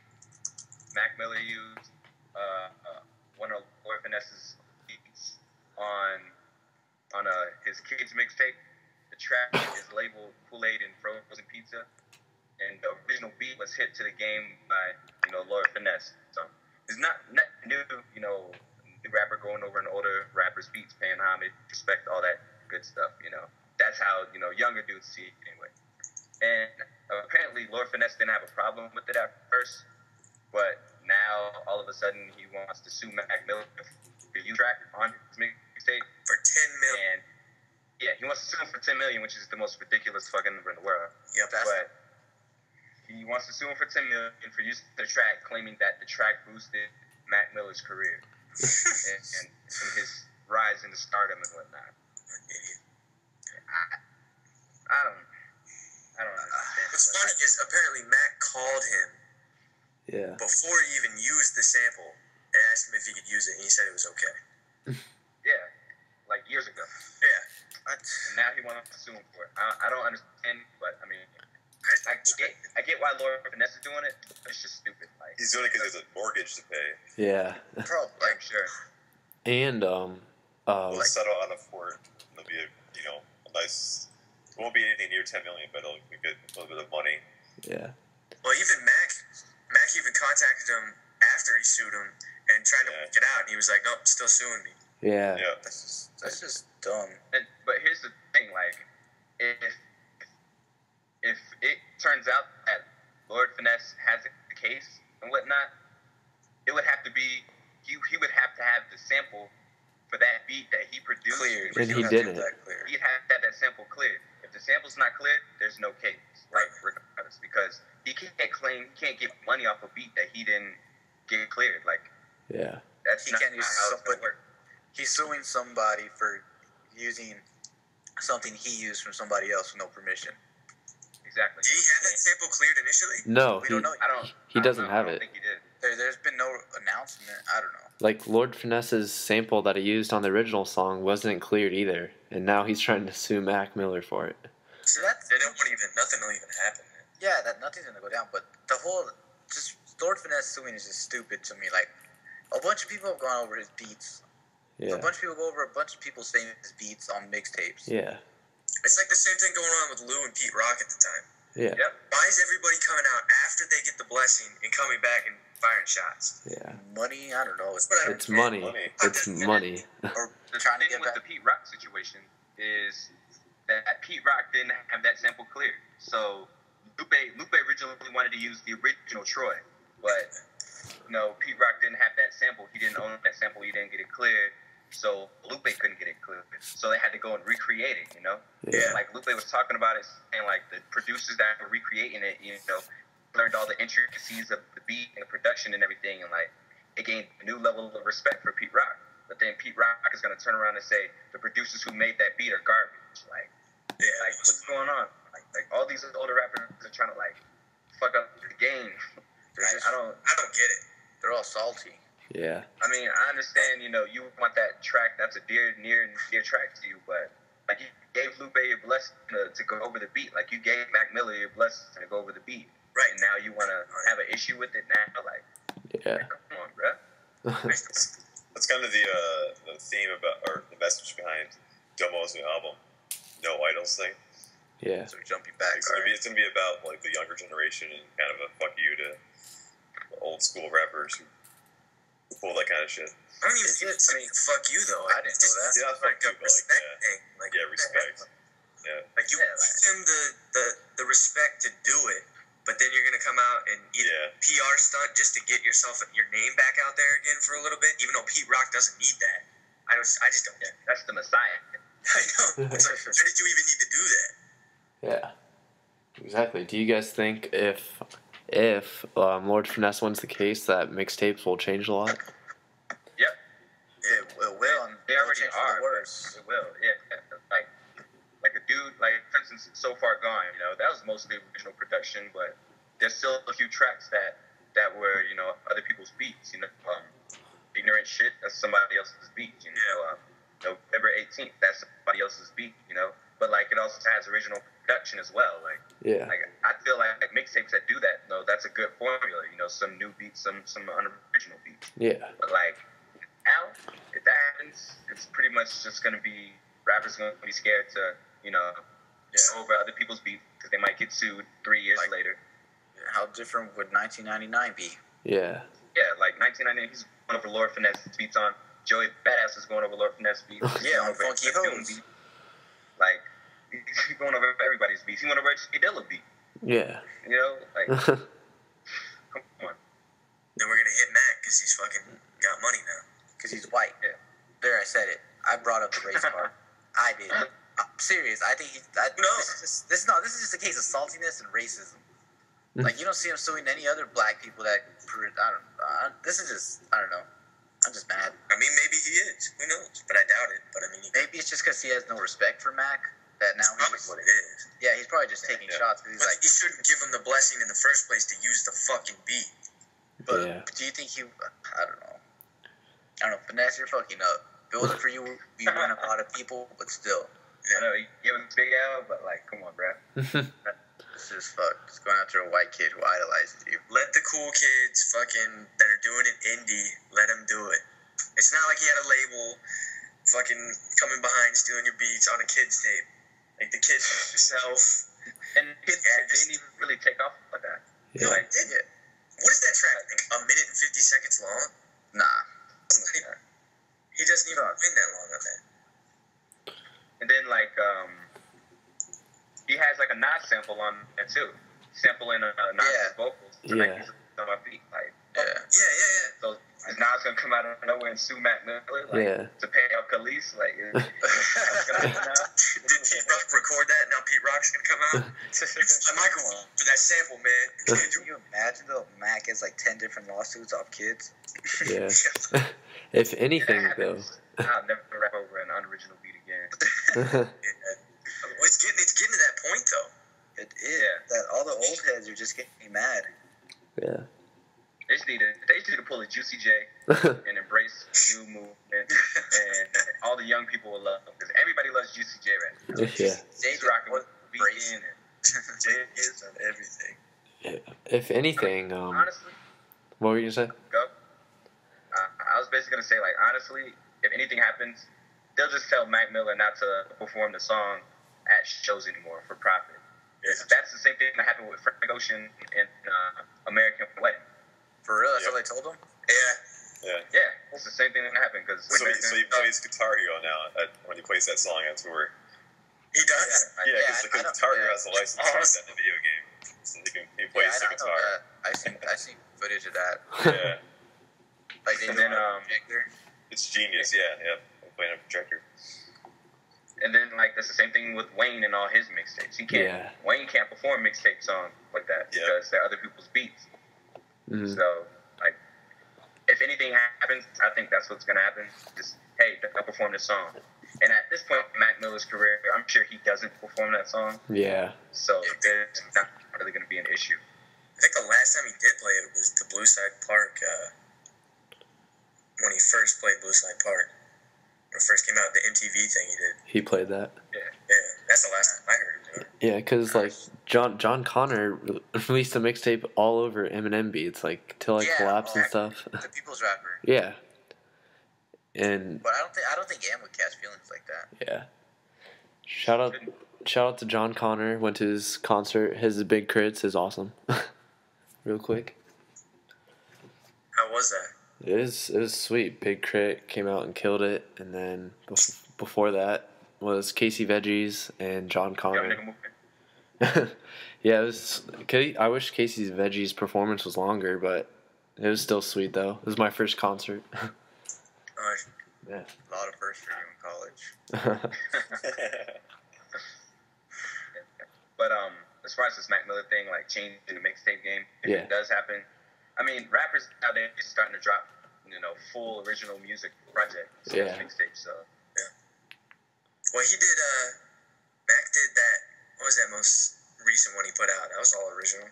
Mac Miller used one of Lord Finesse's beats on his kids mixtape. The track is labeled Kool-Aid and Frozen Pizza, and the original beat was hit to the game by Lord Finesse. So it's not new. The rapper going over an older rapper's beats, paying homage, respect, all that good stuff. That's how younger dudes see it anyway. And apparently Lord Finesse didn't have a problem with it at first, but now all of a sudden he wants to sue Mac Miller for the track on his mixtape For $10 million. and yeah, he wants to sue him for $10 million, which is the most ridiculous fucking number in the world. Yep. But he wants to sue him for $10 million for using the track, claiming that the track boosted Mac Miller's career and his rise into stardom and whatnot. I don't understand. What's funny is apparently Mac called him before he even used the sample and asked him if he could use it, and he said it was okay. Yeah, like years ago. Yeah. And now he wants to sue him for it. I don't understand, but I mean, I get why Lord Finesse is doing it. It's just stupid. Like, He's doing it because there's a mortgage to pay. Yeah. Probably. I'm sure. And We'll settle on a fort. It'll be a nice. It won't be anything near $10 million, but it'll get a little bit of money. Yeah. Well, even Mac even contacted him after he sued him and tried to work it out, and he was like, "Nope, still suing me." Yeah. Yeah. That's just dumb. But here's the thing, like, if it turns out that Lord Finesse has the case and whatnot, it would have to be he would have to have the sample for that beat that he produced. Cleared. And he didn't. He'd have to have that sample cleared. If the sample's not cleared, there's no case, like regardless, because he can't get money off a beat that he didn't get cleared. Like, Yeah. that's He not can't use how it's gonna somebody- work. He's suing somebody for using something he used from somebody else with no permission. Exactly. Did he have that sample cleared initially? No, We don't know. he doesn't I have don't it. think he did. There's been no announcement. I don't know. Like Lord Finesse's sample that he used on the original song wasn't cleared either, and now he's trying to sue Mac Miller for it. So nothing will even happen. Yeah, that nothing's gonna go down. But the whole just Lord Finesse suing is just stupid to me. Like a bunch of people have gone over his beats. Yeah. A bunch of people go over a bunch of people's famous beats on mixtapes. Yeah. It's like the same thing going on with Lou and Pete Rock at the time. Yeah. Yep. Why is everybody coming out after they get the blessing and coming back and firing shots? Yeah. Money, I don't know. It's money. It's money. Or the thing with the Pete Rock situation is that Pete Rock didn't have that sample cleared. So Lupe originally wanted to use the original Troy, but Pete Rock didn't have that sample. He didn't own that sample. He didn't get it cleared. So Lupe couldn't get it cleared. So they had to go and recreate it, Yeah. Like Lupe was talking about it, saying like the producers that were recreating it, learned all the intricacies of the beat and the production and everything, and like it gained a new level of respect for Pete Rock. But then Pete Rock is going to turn around and say the producers who made that beat are garbage. Like what's going on? Like all these older rappers are trying to like fuck up the game. I don't get it. They're all salty. Yeah. I mean, I understand, you want that track that's a near and dear track to you, but like you gave Lupe your blessing to go over the beat. Like you gave Mac Miller your blessing to go over the beat. Right. And now you want to have an issue with it now? Like, yeah. Come on, bro. That's kind of the theme about, or the message behind Domo's new album, No Idols thing. Yeah. So jumping back. It's gonna be about like the younger generation and kind of a fuck you to old school rappers who pull that kind of shit. I don't even think it's fuck you though. I didn't know that. Yeah, fuck you, but respect thing. Like, respect. Yeah. Like you give them the respect to do it, but then you're gonna come out and either PR stunt just to get your name back out there again for a little bit, even though Pete Rock doesn't need that. I just don't get it. That's the Messiah. I know. It's like, why did you even need to do that? Yeah. Exactly. Do you guys think if Lord Finesse wins the case, that mixtapes will change a lot? Yep. It will. And they already are. Worse. It will. Yeah. Like a dude, like for instance, So Far Gone. That was mostly original production, but there's still a few tracks that were other people's beats. Ignorant Shit, that's somebody else's beat. November 18th, that's somebody else's beat. But like it also has original production as well. Like I feel like mixtapes that do that, though, that's a good formula. Some new beats, some unoriginal beats. Yeah. But like now, if that happens, it's pretty much just gonna be rappers gonna be scared to go over other people's beats because they might get sued 3 years later. How different would 1999 be? Yeah. Yeah, like 1999, he's going over Lord Finesse beats on. Joey Badass is going over Lord Finesse beats. Yeah, on Funky Hoes. Like, he's going over everybody's beats. He went over J Dilla beat. Yeah. Come on. Then we're gonna hit Mac because he's fucking got money now. Because he's white. Yeah. There, I said it. I brought up the race part. I did. I'm serious. I think this is just a case of saltiness and racism. Like, you don't see him suing any other black people that, this is just, I don't know. I'm just mad. I mean, maybe he is. Who knows? But I doubt it. But I mean, maybe it's just because he has no respect for Mac that now that's what it is. Yeah, he's probably just taking shots because he's but like, he shouldn't give him the blessing in the first place to use the fucking beat. But do you think I don't know. Finesse, you're fucking up. If it wasn't for you, we win a lot of people, but still. I know, he gave him a big L, but like, come on, bro. This is just going after a white kid who idolizes you. Let the cool kids fucking that are doing it indie, let them do it. It's not like he had a label fucking coming behind stealing your beats on a kid's tape. Like the kid himself. And kids didn't even really take off like that. Yeah. No, did it? What is that track? Like a minute and 50 seconds long? Nah. He doesn't even win that long on that. And then like he has like a Nas sample on that too, sampling Nas' vocals to make these on my beat. Like so is Nas gonna come out of nowhere and sue Mac Miller to pay out Khalees? Like did Pete Rock record that? Now Pete Rock's gonna come out. It's my microphone for that sample, man. Can you imagine though? Mac has like 10 different lawsuits off kids. Yeah. If anything, though. I'll never rap over an unoriginal beat again. It's getting to that point, though. It is. That all the old heads are just getting mad. Yeah. They just need to pull a Juicy J and embrace the new movement, and all the young people will love them because everybody loves Juicy J right now. Yeah. Jay's rocking with the Weeknd and Jay is on everything. If anything, honestly, what were you gonna say? Go. I was basically gonna say, like, honestly, if anything happens, they'll just tell Mac Miller not to perform the song at shows anymore for profit. That's the same thing that happened with Frank Ocean in American Wedding. For real? That's what they told him? Yeah, it's the same thing that happened. So he plays Guitar Hero now when he plays that song on tour. He does? Yeah, because Guitar Hero has a license to use that in the video game. So he plays the guitar. I seen footage of that. Yeah. Like they did projector. It's genius, yeah. Playing a projector. And then, like, that's the same thing with Wayne and all his mixtapes. Wayne can't perform mixtape songs like that because they're other people's beats. Mm-hmm. So, like, if anything happens, I think that's what's going to happen. Just, hey, I'll perform this song. And at this point in Mac Miller's career, I'm sure he doesn't perform that song. Yeah. So, there's not really going to be an issue. I think the last time he did play it was the Blueside Park, when he first played Blueside Park. When it first came out, the MTV thing he did. He played that. Yeah, that's the last time I heard him do it. Yeah, because, like, John Connor released a mixtape all over Eminem beats, like, Till I Collapse and stuff. The People's Rapper. Yeah. And... But I don't think Am would catch feelings like that. Yeah. Shout out to John Connor. Went to his concert. His Big Crits is awesome. Real quick. How was that? It was sweet. Big Crit came out and killed it, and then before that was Casey Veggies and John Connor. Yeah, it was. I wish Casey's Veggies performance was longer, but it was still sweet though. It was my first concert. A Yeah. lot of firsts for you in college. But as far as this Mac Miller thing, like changing the mixtape game, if it does happen, I mean, rappers nowadays are starting to drop, full original music projects. Mixtapes. So Well, he did. Mac did that. What was that most recent one he put out? That was all original.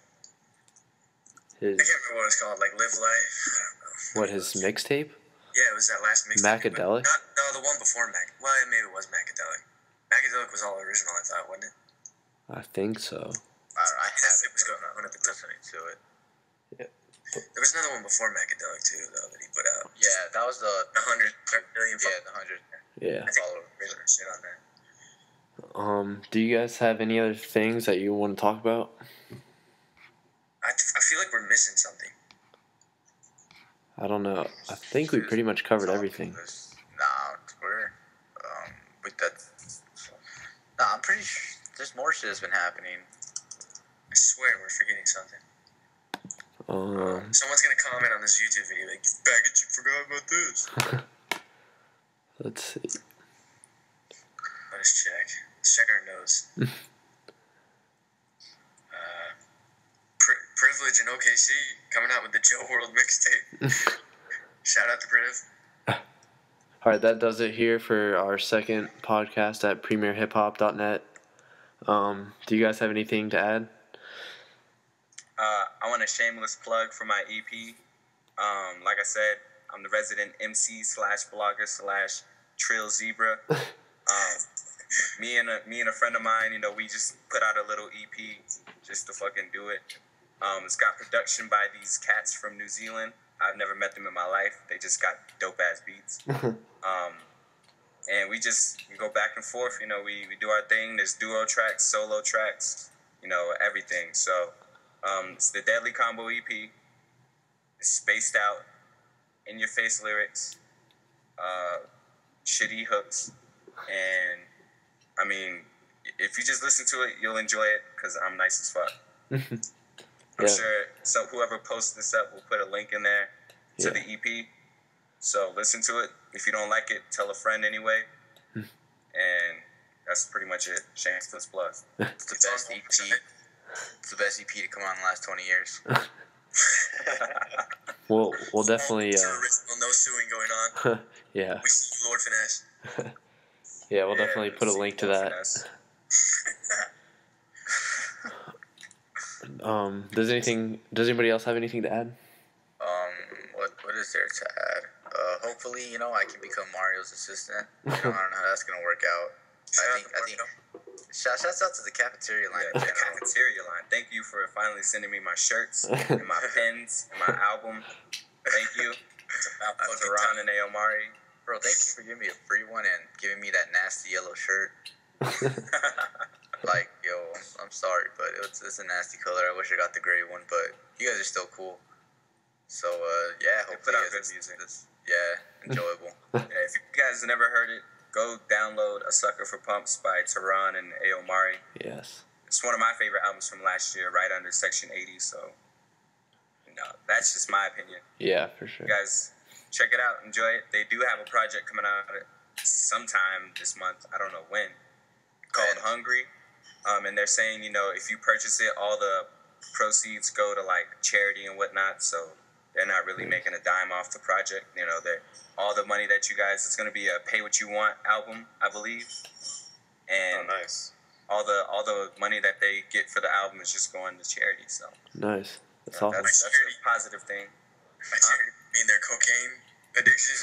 I can't remember what it's called. Like Live Life. I don't know. What, his mixtape? Yeah, it was that last mixtape. Macadelic? No, the one before Mac. Well, maybe it was Macadelic. Macadelic was all original, I thought, wasn't it? I think so. I have it was going on at the time. Listening to it. Yeah. There was another one before Macadelic too, though, that he put out. Yeah, that was the 100 million. Yeah, the 100. Yeah. I think shit on that. Do you guys have any other things that you want to talk about? I feel like we're missing something. I don't know. I think we pretty much covered everything. I'm pretty sure there's more shit that's been happening. I swear we're forgetting something. Someone's gonna comment on this YouTube video like, "You faggot, you forgot about this." Let's see. Let us check. Let's check our nose. Privilege in OKC coming out with the Joe World mixtape. Shout out to Priv. All right, that does it here for our second podcast at premierhiphop.net. Do you guys have anything to add? I want a shameless plug for my EP. Like I said, I'm the resident MC / blogger / Trill Zebra. Me and a friend of mine, we just put out a little EP just to fucking do it. It's got production by these cats from New Zealand. I've never met them in my life. They just got dope ass beats. And we just go back and forth. We do our thing. There's duo tracks, solo tracks, everything. So it's the Deadly Combo EP. It's spaced out, in your face lyrics, shitty hooks, and I mean, if you just listen to it, you'll enjoy it because I'm nice as fuck. I'm sure whoever posts this up will put a link in there to the EP. So listen to it. If you don't like it, tell a friend anyway. And that's pretty much it. Shameless plug. It's the best EP. It's the best EP to come out in the last 20 years. We'll definitely. No suing going on. Yeah. We see Lord Finesse. Yeah, we'll definitely put a link to that. Does anybody else have anything to add? What is there to add? Hopefully, I can become Mario's assistant. I don't know how that's gonna work out. I think. Shouts out to the cafeteria line. Yeah, the cafeteria line. Thank you for finally sending me my shirts and my pens and my album. Thank you. To Ron and Aomari. Bro, thank you for giving me a free one and giving me that nasty yellow shirt. Like, yo, I'm sorry, but it's a nasty color. I wish I got the gray one, but you guys are still cool. So yeah, hopefully put out good music. Enjoyable. Yeah, if you guys have never heard it, go download "A Sucker for Pumps" by Tehran and Ayo Mari. Yes. It's one of my favorite albums from last year, right under Section 80. So, that's just my opinion. Yeah, for sure. You guys, check it out, enjoy it. They do have a project coming out sometime this month. I don't know when. Called Hungry. And they're saying, if you purchase it, all the proceeds go to like charity and whatnot. So they're not really making a dime off the project. All the money that you guys, it's going to be a Pay What You Want album, I believe. And nice. All the money that they get for the album is just going to charity. So nice. That's awesome. That's a positive thing. By charity, mean their cocaine addiction?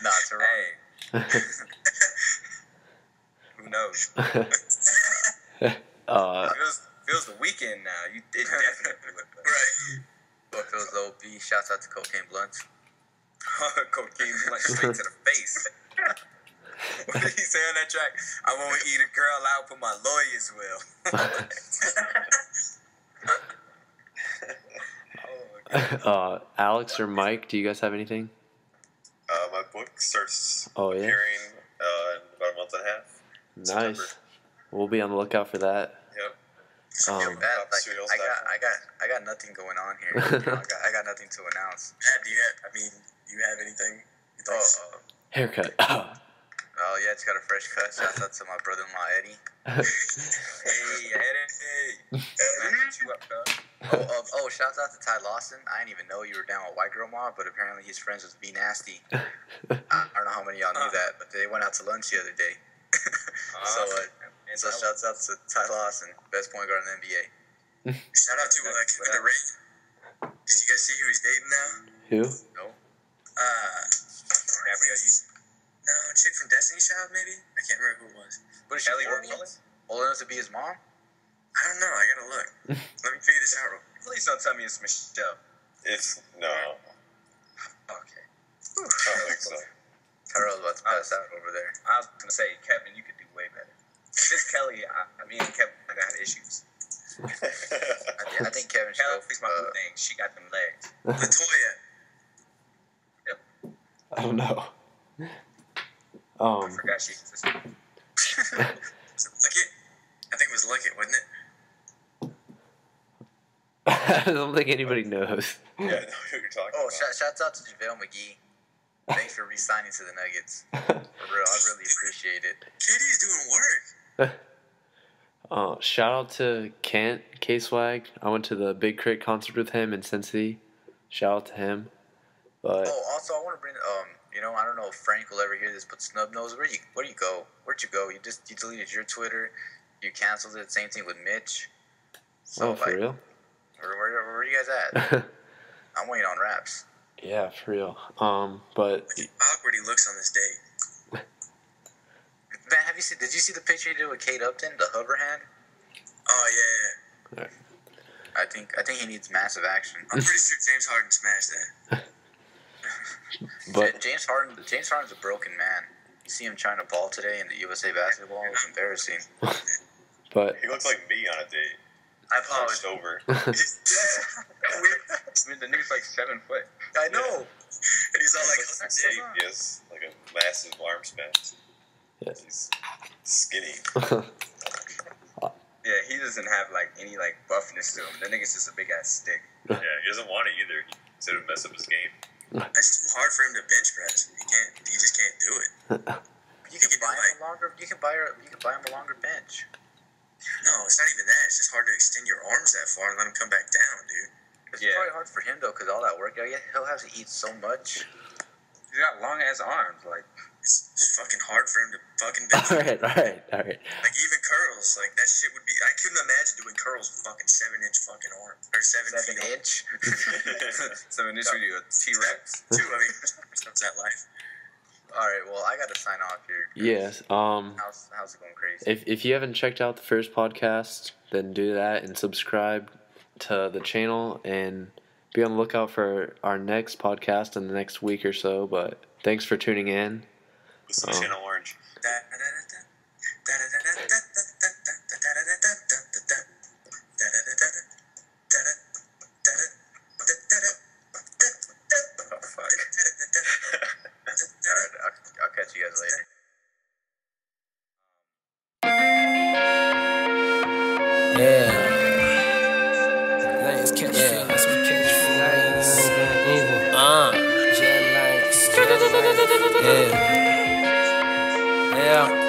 Nah, it's wrong. Hey. Who knows? Feels the weekend now. You did definitely look good. Right. But feels low B. Shouts out to Cocaine Blunts. Cocaine blunt straight to the face. What did he say on that track? I won't eat a girl out, but my lawyers will. Alex or Mike, do you guys have anything? My book starts appearing in about a month and a half. Nice. September. We'll be on the lookout for that. Yep. I got nothing going on here. I got nothing to announce. Matt, do you have anything? Haircut. Oh yeah, it's got a fresh cut. Shouts out to my brother-in-law Eddie. Hey, Eddie. Shouts out to Ty Lawson. I didn't even know you were down with White Girl Mob, but apparently he's friends with V Nasty. I don't know how many of y'all knew that, but they went out to lunch the other day. So shouts out to Ty Lawson, best point guard in the NBA. Shout out to Kevin Durant. Did you guys see who he's dating now? Who? No. No, chick from Destiny's Child, maybe? I can't remember who it was. What is she, old enough to be his mom? I don't know. I gotta look. Let me figure this out real quick. Please don't tell me it's Michelle. It's no. Okay. I don't think so. Terrell's about to pass out over there. I was gonna say, Kevin, you could do way better. This Kelly, me and Kevin got issues. I think Kevin should Kelly's my good thing. She got them legs. Latoya. Yep. I don't know. I forgot she existed. Lickett? I think it was Lickett, wasn't it? I don't think anybody knows. Yeah, I know who you're talking about. Shouts out to JaVale McGee. Thanks for re-signing to the Nuggets. For real, I really appreciate it. KD's doing work. Shout out to Kent K-Swag. I went to the Big Crit concert with him in Cincy. Shout out to him. But also I want to bring I don't know if Frank will ever hear this, but Snub knows where do you go? Where'd you go? You deleted your Twitter. You canceled it. Same thing with Mitch. So, for real? Where are you guys at? I'm waiting on raps. Yeah, for real. But look how awkward he looks on this date. Man, did you see the picture he did with Kate Upton, the hover hand? Oh yeah. Right. I think he needs massive action. I'm pretty sure James Harden smashed that. But James Harden's a broken man. You see him trying to ball today in the USA basketball? It was embarrassing. But he looks like me on a date. I apologize. Over. I mean, the nigga's like 7 foot. I know. And he's all like, he has like a massive arm span. Yeah. He's skinny. Yeah, he doesn't have like any like buffness to him. The nigga's just a big ass stick. Yeah, he doesn't want it either. He said it would mess up his game. it's too hard for him to bench press. He just can't do it. You can buy him a longer bench. No, it's not even that. It's just hard to extend your arms that far and let him come back down, dude. It's probably hard for him though, because all that work, he'll have to eat so much. He's got long ass arms, like. It's fucking hard for him to fucking bench. All right. Like even curls, like that shit would be. I couldn't imagine doing curls with fucking 7-inch fucking arm or 7 inch. 7 inch with a T-Rex. 2. I mean, that's that life. All right, well, I got to sign off here. Yes. How's it going crazy? If you haven't checked out the first podcast, then do that and subscribe to the channel and be on the lookout for our next podcast in the next week or so. But thanks for tuning in. Listen to Channel Orange. Lanes catch feelings, we catch feelings. Jet lanes, yeah.